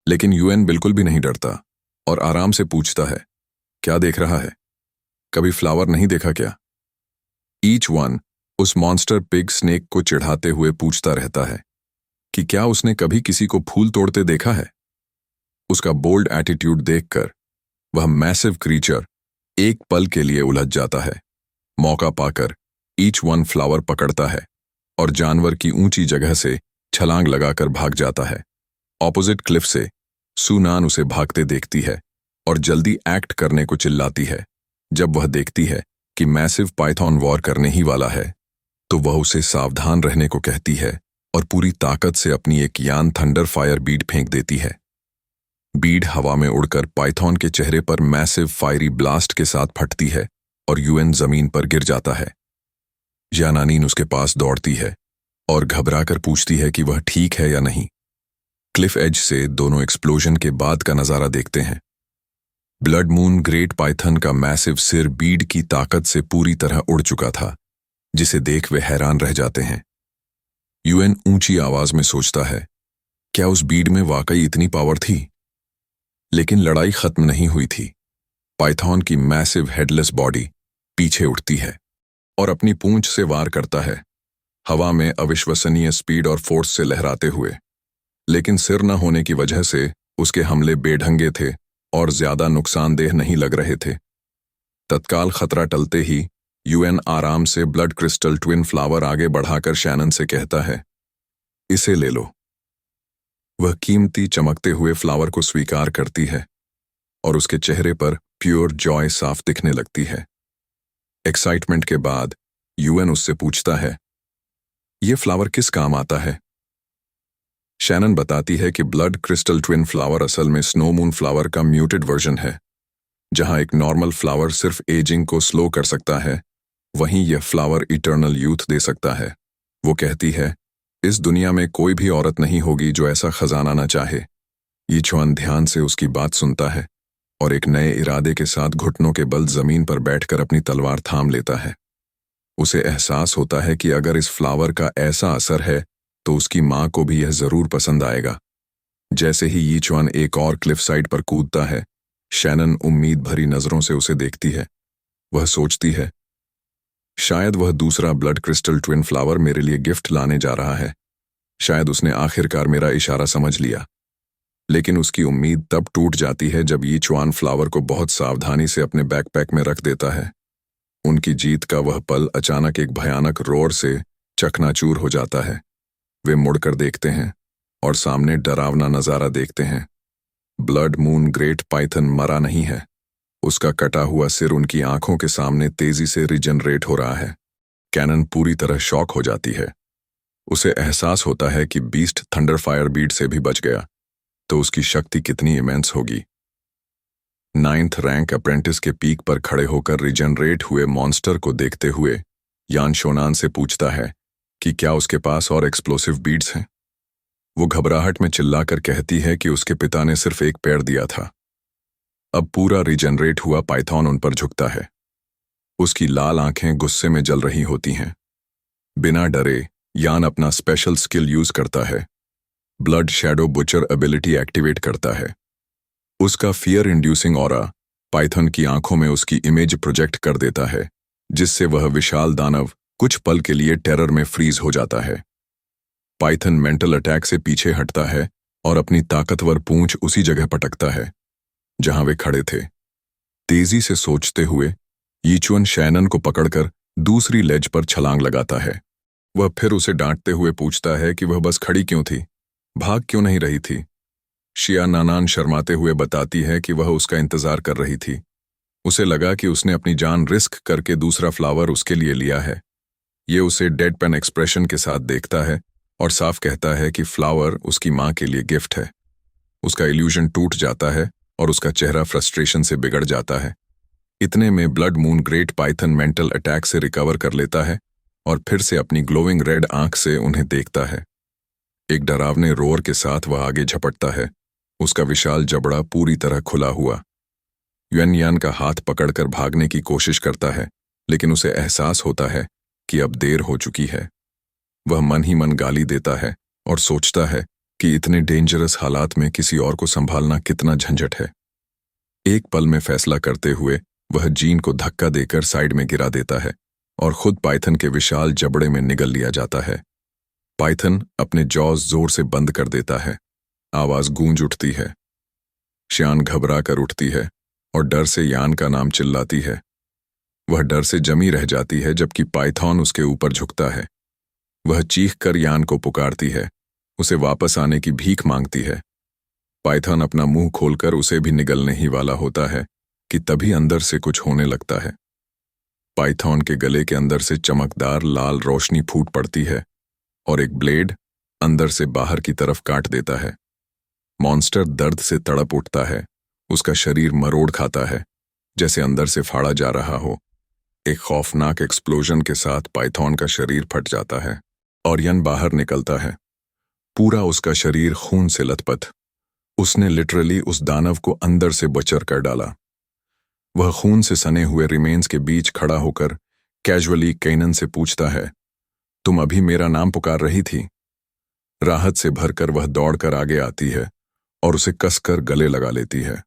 लेकिन यूएन बिल्कुल भी नहीं डरता और आराम से पूछता है, क्या देख रहा है? कभी फ्लावर नहीं देखा क्या? ईच वन उस मॉन्स्टर पिग स्नेक को चिढ़ाते हुए पूछता रहता है कि क्या उसने कभी किसी को फूल तोड़ते देखा है। उसका बोल्ड एटीट्यूड देखकर वह मैसिव क्रीचर एक पल के लिए उलझ जाता है। मौका पाकर ईच वन फ्लावर पकड़ता है और जानवर की ऊंची जगह से छलांग लगाकर भाग जाता है। ऑपोजिट क्लिफ से सुनान उसे भागते देखती है और जल्दी एक्ट करने को चिल्लाती है। जब वह देखती है कि मैसिव पाइथन वॉर करने ही वाला है, तो वह उसे सावधान रहने को कहती है और पूरी ताकत से अपनी एक यान थंडर फायर बीड फेंक देती है। बीड हवा में उड़कर पाइथन के चेहरे पर मैसिव फायरी ब्लास्ट के साथ फटती है और यूएन जमीन पर गिर जाता है। यानानीन उसके पास दौड़ती है और घबराकर पूछती है कि वह ठीक है या नहीं। क्लिफ एज से दोनों एक्सप्लोजन के बाद का नजारा देखते हैं। ब्लड मून ग्रेट पाइथन का मैसिव सिर बीड की ताकत से पूरी तरह उड़ चुका था, जिसे देख वे हैरान रह जाते हैं। यूएन ऊंची आवाज में सोचता है, क्या उस बीड में वाकई इतनी पावर थी? लेकिन लड़ाई खत्म नहीं हुई थी। पाइथन की मैसिव हेडलेस बॉडी पीछे उठती है और अपनी पूंछ से वार करता है, हवा में अविश्वसनीय स्पीड और फोर्स से लहराते हुए। लेकिन सिर न होने की वजह से उसके हमले बेढंगे थे और ज्यादा नुकसानदेह नहीं लग रहे थे। तत्काल खतरा टलते ही यूएन आराम से ब्लड क्रिस्टल ट्विन फ्लावर आगे बढ़ाकर शैनन से कहता है, इसे ले लो। वह कीमती चमकते हुए फ्लावर को स्वीकार करती है और उसके चेहरे पर प्योर जॉय साफ दिखने लगती है। एक्साइटमेंट के बाद यूएन उससे पूछता है, यह फ्लावर किस काम आता है? शैनन बताती है कि ब्लड क्रिस्टल ट्विन फ्लावर असल में स्नो मून फ्लावर का म्यूटेड वर्जन है। जहां एक नॉर्मल फ्लावर सिर्फ एजिंग को स्लो कर सकता है, वहीं यह फ्लावर इटर्नल यूथ दे सकता है। वो कहती है, इस दुनिया में कोई भी औरत नहीं होगी जो ऐसा खजाना न चाहे। यीचुआन ध्यान से उसकी बात सुनता है और एक नए इरादे के साथ घुटनों के बल जमीन पर बैठकर अपनी तलवार थाम लेता है। उसे एहसास होता है कि अगर इस फ्लावर का ऐसा असर है तो उसकी मां को भी यह जरूर पसंद आएगा। जैसे ही यीचुआन एक और क्लिफ साइड पर कूदता है, शैनन उम्मीद भरी नजरों से उसे देखती है। वह सोचती है, शायद वह दूसरा ब्लड क्रिस्टल ट्विन फ्लावर मेरे लिए गिफ्ट लाने जा रहा है। शायद उसने आखिरकार मेरा इशारा समझ लिया। लेकिन उसकी उम्मीद तब टूट जाती है जब यीचुआन फ्लावर को बहुत सावधानी से अपने बैकपैक में रख देता है। उनकी जीत का वह पल अचानक एक भयानक रोर से चकनाचूर हो जाता है। वे मुड़कर देखते हैं और सामने डरावना नजारा देखते हैं। ब्लड मून ग्रेट पाइथन मरा नहीं है। उसका कटा हुआ सिर उनकी आंखों के सामने तेजी से रिजनरेट हो रहा है। कैनन पूरी तरह शॉक हो जाती है। उसे एहसास होता है कि बीस्ट थंडर फायर बीड से भी बच गया, तो उसकी शक्ति कितनी इमेंस होगी। 9th रैंक अप्रेंटिस के पीक पर खड़े होकर रिजनरेट हुए मॉन्स्टर को देखते हुए यान शोनान से पूछता है कि क्या उसके पास और एक्सप्लोसिव बीड्स हैं। वो घबराहट में चिल्लाकर कहती है कि उसके पिता ने सिर्फ एक पैर दिया था। अब पूरा रिजनरेट हुआ पाइथन उन पर झुकता है। उसकी लाल आंखें गुस्से में जल रही होती हैं। बिना डरे यान अपना स्पेशल स्किल यूज करता है। Blood shadow butcher ability activate करता है। उसका फियर इंड्यूसिंग ऑरा पाइथन की आंखों में उसकी इमेज प्रोजेक्ट कर देता है, जिससे वह विशाल दानव कुछ पल के लिए टेरर में फ्रीज हो जाता है। पाइथन मेंटल अटैक से पीछे हटता है और अपनी ताकतवर पूंछ उसी जगह पटकता है जहां वे खड़े थे। तेजी से सोचते हुए यीचुआन शैनन को पकड़कर दूसरी लेज पर छलांग लगाता है। वह फिर उसे डांटते हुए पूछता है कि वह बस खड़ी क्यों थी, भाग क्यों नहीं रही थी। शिया नानान शर्माते हुए बताती है कि वह उसका इंतजार कर रही थी। उसे लगा कि उसने अपनी जान रिस्क करके दूसरा फ्लावर उसके लिए लिया है। ये उसे डेड पेन एक्सप्रेशन के साथ देखता है और साफ कहता है कि फ्लावर उसकी मां के लिए गिफ्ट है। उसका इल्यूजन टूट जाता है और उसका चेहरा फ्रस्ट्रेशन से बिगड़ जाता है। इतने में blood moon great Python mental attack से रिकवर कर लेता है और फिर से अपनी ग्लोइंग रेड आंख से उन्हें देखता है। एक डरावने रोर के साथ वह आगे झपटता है, उसका विशाल जबड़ा पूरी तरह खुला हुआ। युएन यान का हाथ पकड़कर भागने की कोशिश करता है, लेकिन उसे एहसास होता है कि अब देर हो चुकी है। वह मन ही मन गाली देता है और सोचता है कि इतने डेंजरस हालात में किसी और को संभालना कितना झंझट है। एक पल में फैसला करते हुए वह जीन को धक्का देकर साइड में गिरा देता है और खुद पाइथन के विशाल जबड़े में निगल लिया जाता है। पाइथन अपने जॉज जोर से बंद कर देता है। आवाज गूंज उठती है। श्यान घबरा कर उठती है और डर से यान का नाम चिल्लाती है। वह डर से जमी रह जाती है जबकि पाइथन उसके ऊपर झुकता है। वह चीख कर यान को पुकारती है, उसे वापस आने की भीख मांगती है। पाइथन अपना मुंह खोलकर उसे भी निगलने ही वाला होता है कि तभी अंदर से कुछ होने लगता है। पाइथन के गले के अंदर से चमकदार लाल रोशनी फूट पड़ती है और एक ब्लेड अंदर से बाहर की तरफ काट देता है। मॉन्स्टर दर्द से तड़प उठता है। उसका शरीर मरोड़ खाता है जैसे अंदर से फाड़ा जा रहा हो। एक खौफनाक एक्सप्लोजन के साथ पाइथन का शरीर फट जाता है और यन बाहर निकलता है, पूरा उसका शरीर खून से लथपथ। उसने लिटरली उस दानव को अंदर से बचर कर डाला। वह खून से सने हुए रिमेन्स के बीच खड़ा होकर कैजुअली कैनन से पूछता है, तुम अभी मेरा नाम पुकार रही थी? राहत से भरकर वह दौड़कर आगे आती है और उसे कसकर गले लगा लेती है।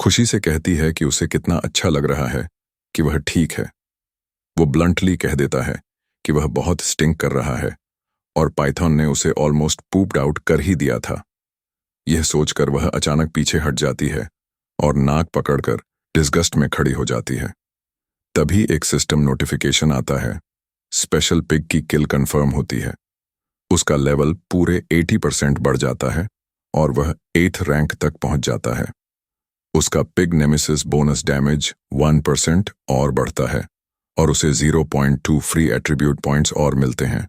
खुशी से कहती है कि उसे कितना अच्छा लग रहा है कि वह ठीक है। वो ब्लंटली कह देता है कि वह बहुत स्टिंक कर रहा है और पाइथन ने उसे ऑलमोस्ट पूप्ड आउट कर ही दिया था। यह सोचकर वह अचानक पीछे हट जाती है और नाक पकड़कर डिस्गस्ट में खड़ी हो जाती है। तभी एक सिस्टम नोटिफिकेशन आता है। स्पेशल पिग की किल कंफर्म होती है। उसका लेवल पूरे 80% बढ़ जाता है और वह 8th रैंक तक पहुंच जाता है। उसका पिग नेमेसिस बोनस डैमेज 1% और बढ़ता है और उसे 0.2 फ्री एट्रीब्यूट पॉइंट्स और मिलते हैं।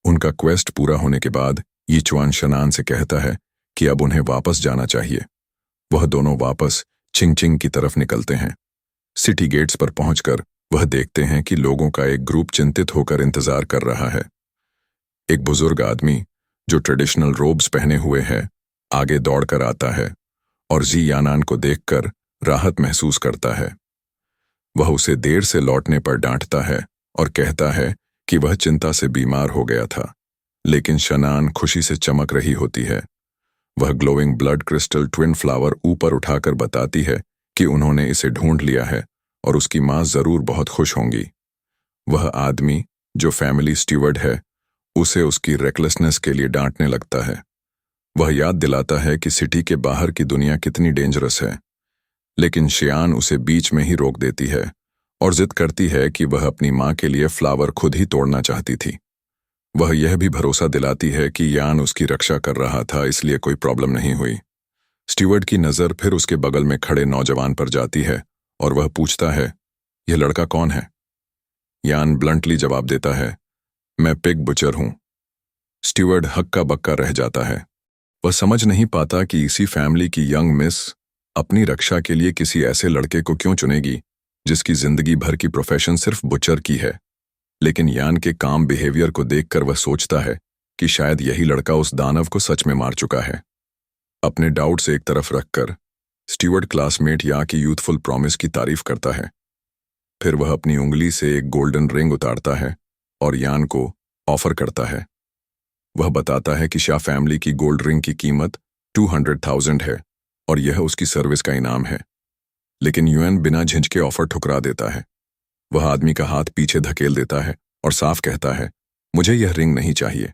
उनका क्वेस्ट पूरा होने के बाद यीचुआन शनान से कहता है कि अब उन्हें वापस जाना चाहिए। वह दोनों वापस चिंगचिंग की तरफ निकलते हैं। सिटी गेट्स पर पहुंचकर वह देखते हैं कि लोगों का एक ग्रुप चिंतित होकर इंतजार कर रहा है। एक बुजुर्ग आदमी जो ट्रेडिशनल रोब्स पहने हुए है आगे दौड़कर आता है और जी यानान को देखकर राहत महसूस करता है। वह उसे देर से लौटने पर डांटता है और कहता है कि वह चिंता से बीमार हो गया था, लेकिन शनान खुशी से चमक रही होती है। वह glowing blood crystal twin flower ऊपर उठाकर बताती है कि उन्होंने इसे ढूंढ लिया है और उसकी मां जरूर बहुत खुश होंगी। वह आदमी जो फैमिली स्टीवर्ड है उसे उसकी रेकलेसनेस के लिए डांटने लगता है। वह याद दिलाता है कि सिटी के बाहर की दुनिया कितनी डेंजरस है, लेकिन शियान उसे बीच में ही रोक देती है और जिद करती है कि वह अपनी मां के लिए फ्लावर खुद ही तोड़ना चाहती थी। वह यह भी भरोसा दिलाती है कि यान उसकी रक्षा कर रहा था, इसलिए कोई प्रॉब्लम नहीं हुई। स्टीवर्ड की नज़र फिर उसके बगल में खड़े नौजवान पर जाती है और वह पूछता है, यह लड़का कौन है? यान ब्लंटली जवाब देता है, मैं पिग बुचर हूं। स्टीवर्ड हक्का बक्का रह जाता है। वह समझ नहीं पाता कि इसी फैमिली की यंग मिस अपनी रक्षा के लिए किसी ऐसे लड़के को क्यों चुनेगी जिसकी जिंदगी भर की प्रोफेशन सिर्फ बुचर की है। लेकिन यान के काम बिहेवियर को देखकर वह सोचता है कि शायद यही लड़का उस दानव को सच में मार चुका है। अपने डाउट्स एक तरफ रखकर स्टीवर्ड क्लासमेट या की यूथफुल प्रॉमिस की तारीफ करता है। फिर वह अपनी उंगली से एक गोल्डन रिंग उतारता है और यान को ऑफर करता है। वह बताता है कि शाह फैमिली की गोल्ड रिंग की कीमत 200,000 है और यह उसकी सर्विस का इनाम है। लेकिन यूएन बिना झिझके ऑफर ठुकरा देता है। वह आदमी का हाथ पीछे धकेल देता है और साफ कहता है, मुझे यह रिंग नहीं चाहिए।